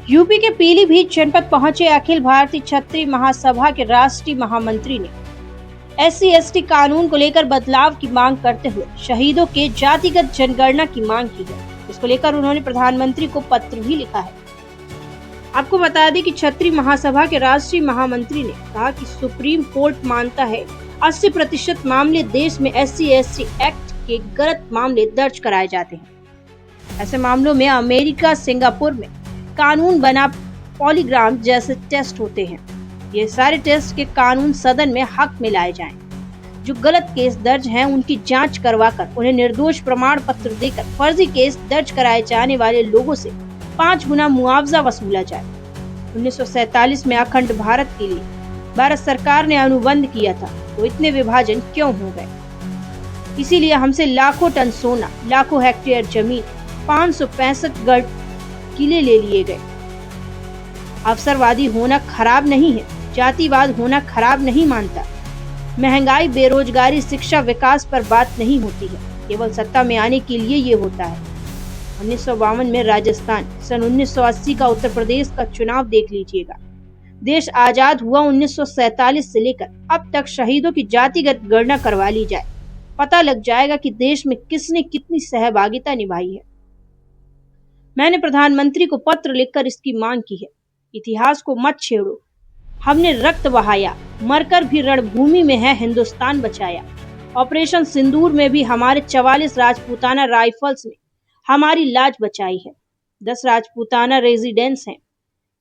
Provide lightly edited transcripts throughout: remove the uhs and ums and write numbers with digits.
UP के पीलीभीत जनपद पहुंचे अखिल भारतीय क्षत्रिय महासभा के राष्ट्रीय महामंत्री ने SC/ST कानून को लेकर बदलाव की मांग करते हुए शहीदों के जातिगत जनगणना की मांग की है। इसको लेकर उन्होंने प्रधानमंत्री को पत्र भी लिखा है। आपको बता दें कि क्षत्रिय महासभा के राष्ट्रीय महामंत्री ने कहा कि सुप्रीम कोर्ट मानता है 80% मामले देश में SC/ST एक्ट के गलत मामले दर्ज कराए जाते हैं। ऐसे मामलों में अमेरिका, सिंगापुर में कानून बना पॉलीग्राफ जैसे टेस्ट होते हैं। ये सारे टेस्ट के कानून सदन में हक में लाए जाएं। जो गलत केस दर्ज हैं उनकी जांच करवाकर उन्हें निर्दोष प्रमाण पत्र देकर फर्जी केस दर्ज कराए जाने वाले लोगों से 5 गुना मुआवजा वसूला जाए। 1947 में अखंड भारत के लिए भारत सरकार ने अनुबंध किया था, तो इतने विभाजन क्यों हो गए? इसीलिए हमसे लाखों टन सोना, लाखों हेक्टेयर जमीन, 565 गढ़ किले ले लिए गए। अवसरवादी होना खराब नहीं है, जातिवाद होना खराब नहीं मानता। महंगाई, बेरोजगारी, शिक्षा, विकास पर बात नहीं होती है, केवल सत्ता में आने के लिए ये होता है। 1952 में राजस्थान, सन 1980 का उत्तर प्रदेश का चुनाव देख लीजिएगा। देश आजाद हुआ 1947 से लेकर अब तक शहीदों की जातिगत गणना करवा ली जाए, पता लग जाएगा कि देश में किसने कितनी सहभागिता निभाई है। मैंने प्रधानमंत्री को पत्र लिखकर इसकी मांग की है। इतिहास को मत छेड़ो, हमने रक्त बहाया, मरकर भी रणभूमि में है हिंदुस्तान बचाया। ऑपरेशन सिंदूर में भी हमारे 44 राजपूताना राइफल्स ने हमारी लाज बचाई है। 10 राजपूताना रेजिडेंस हैं।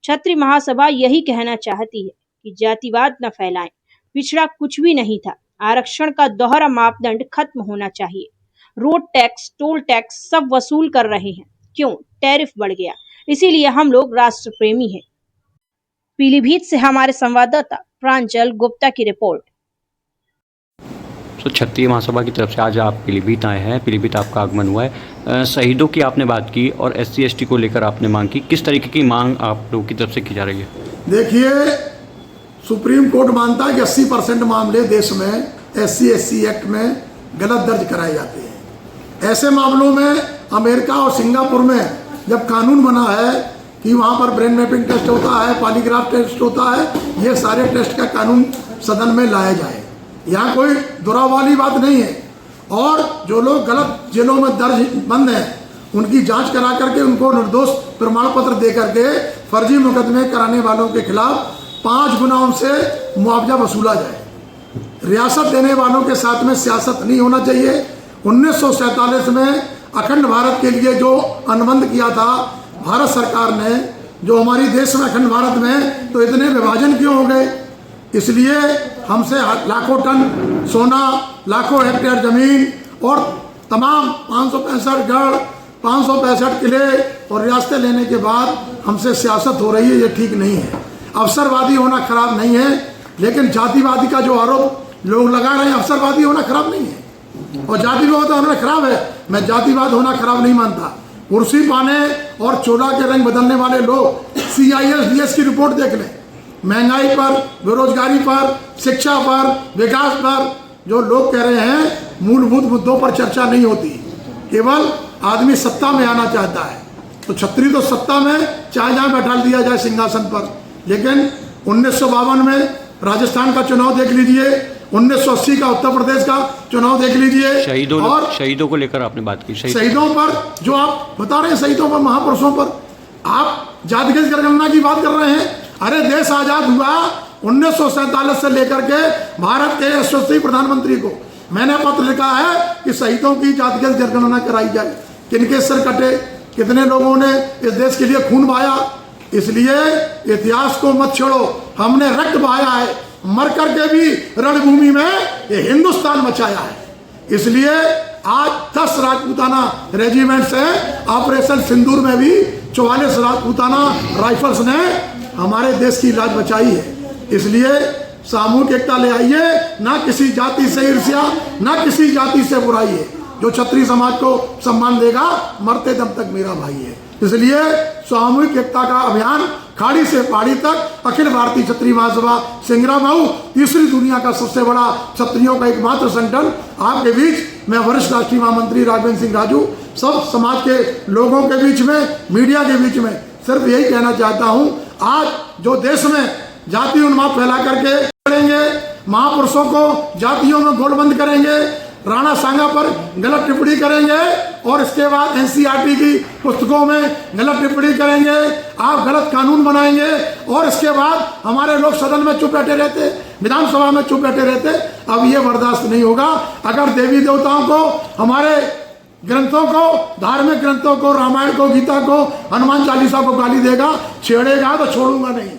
क्षत्रिय महासभा यही कहना चाहती है कि जातिवाद न फैलाएं। पिछड़ा कुछ भी नहीं था। आरक्षण का दोहरा मापदंड खत्म होना चाहिए। रोड टैक्स, टोल टैक्स सब वसूल कर रहे हैं। क्यों? टैरिफ बढ़ गया, इसीलिए हम लोग राष्ट्र प्रेमी हैं। पीलीभीत से हमारे संवाददाता प्रांजल गुप्ता की रिपोर्ट। तो क्षत्रिय महासभा की तरफ से आज आप पीलीभीत आए हैं, पीलीभीत आपका आगमन हुआ है। शहीदों की आपने बात की और SC/ST को लेकर आपने मांग की। किस तरीके की मांग आप लोगों की तरफ से की जा रही है? देखिए, सुप्रीम कोर्ट मानता है कि 80% मामले देश में SC/ST एक्ट में गलत दर्ज कराए जाते हैं। ऐसे मामलों में अमेरिका और सिंगापुर में जब कानून बना है कि वहाँ पर ब्रेन मैपिंग टेस्ट होता है, पॉलीग्राफ टेस्ट होता है, ये सारे टेस्ट का कानून सदन में लाया जाए। यहाँ कोई दुराव वाली बात नहीं है। और जो लोग गलत जेलों में दर्ज बंद हैं उनकी जांच करा करके उनको निर्दोष प्रमाण पत्र दे करके फर्जी मुकदमे कराने वालों के खिलाफ 5 गुना उनसे मुआवजा वसूला जाए। रियासत देने वालों के साथ में सियासत नहीं होना चाहिए। 1947 में अखंड भारत के लिए जो अनुबंध किया था भारत सरकार ने, जो हमारी देश में अखंड भारत में, तो इतने विभाजन क्यों हो गए? इसलिए हमसे लाखों टन सोना, लाखों हेक्टेयर जमीन और तमाम 565 गढ़, 565 किले और रियासतें लेने के बाद हमसे सियासत हो रही है। ये ठीक नहीं है। अवसरवादी होना खराब नहीं है, लेकिन जातिवादी का जो आरोप लोग लगा रहे हैं, अवसरवादी होना खराब नहीं है और जातिवाद होना खराब है। मैं जातिवाद होना खराब नहीं मानता। कुर्सी पाने और चोला के रंग बदलने वाले लोग CIS-DS की रिपोर्ट देख लें। महंगाई पर, बेरोजगारी पर, शिक्षा पर, विकास पर जो लोग कह रहे हैं, मूलभूत मुद्दों पर चर्चा नहीं होती। केवल आदमी सत्ता में आना चाहता है। तो छत्री तो सत्ता में चाहे जहाँ बैठा दिया जाए सिंहासन पर। लेकिन 1952 में राजस्थान का चुनाव देख लीजिए, 1980 का उत्तर प्रदेश का चुनाव देख लीजिए। शहीदों को लेकर आपने बात की। शहीदों पर जो आप बता रहे हैं, शहीदों पर, महापुरुषों पर आप जातिगत जनगणना की बात कर रहे हैं। अरे देश आजाद हुआ 1947 से लेकर के भारत के यशस्वी प्रधानमंत्री को मैंने पत्र लिखा है कि शहीदों की जातिगत जनगणना कराई जाए। किनके सर कटे, कितने लोगों ने इस देश के लिए खून बहाया। इसलिए इतिहास को मत छोड़ो, हमने रक्त बहाया है, मर करके भी रणभूमि में ये हिंदुस्तान बचाया है। इसलिए आज 10 राजपूताना रेजिमेंट्स हैं। ऑपरेशन सिंदूर में भी 44 राजपूताना राइफल्स ने हमारे देश की लाज बचाई है। इसलिए सामूहिक एकता ले आइए, ना किसी जाति से ईर्ष्या, ना किसी जाति से बुराई है। जो क्षत्रिय समाज को सम्मान देगा, मरते दम तक मेरा भाई है। इसलिए सामूहिक एकता का अभियान खाड़ी से पहाड़ी तक अखिल भारतीय क्षत्रिय महासभा सिंगरा मऊ, तीसरी दुनिया का सबसे बड़ा क्षत्रियों का एकमात्र संगठन आपके बीच मैं वरिष्ठ राष्ट्रीय महामंत्री राघवेंद्र सिंह राजू सब समाज के लोगों के बीच में, मीडिया के बीच में सिर्फ यही कहना चाहता हूं, आज जो देश में जाति उन्माद फैला करके करेंगे, महापुरुषों को जातियों में गोलबंद करेंगे, राणा सांगा पर गलत टिप्पणी करेंगे और इसके बाद एनसीईआरटी की पुस्तकों में गलत टिप्पणी करेंगे, आप गलत कानून बनाएंगे और इसके बाद हमारे लोग सदन में चुप बैठे रहते, विधानसभा में चुप बैठे रहते। अब ये बर्दाश्त नहीं होगा। अगर देवी देवताओं को, हमारे ग्रंथों को, धार्मिक ग्रंथों को, रामायण को, गीता को, हनुमान चालीसा को गाली देगा, छेड़ेगा तो छोड़ूंगा नहीं।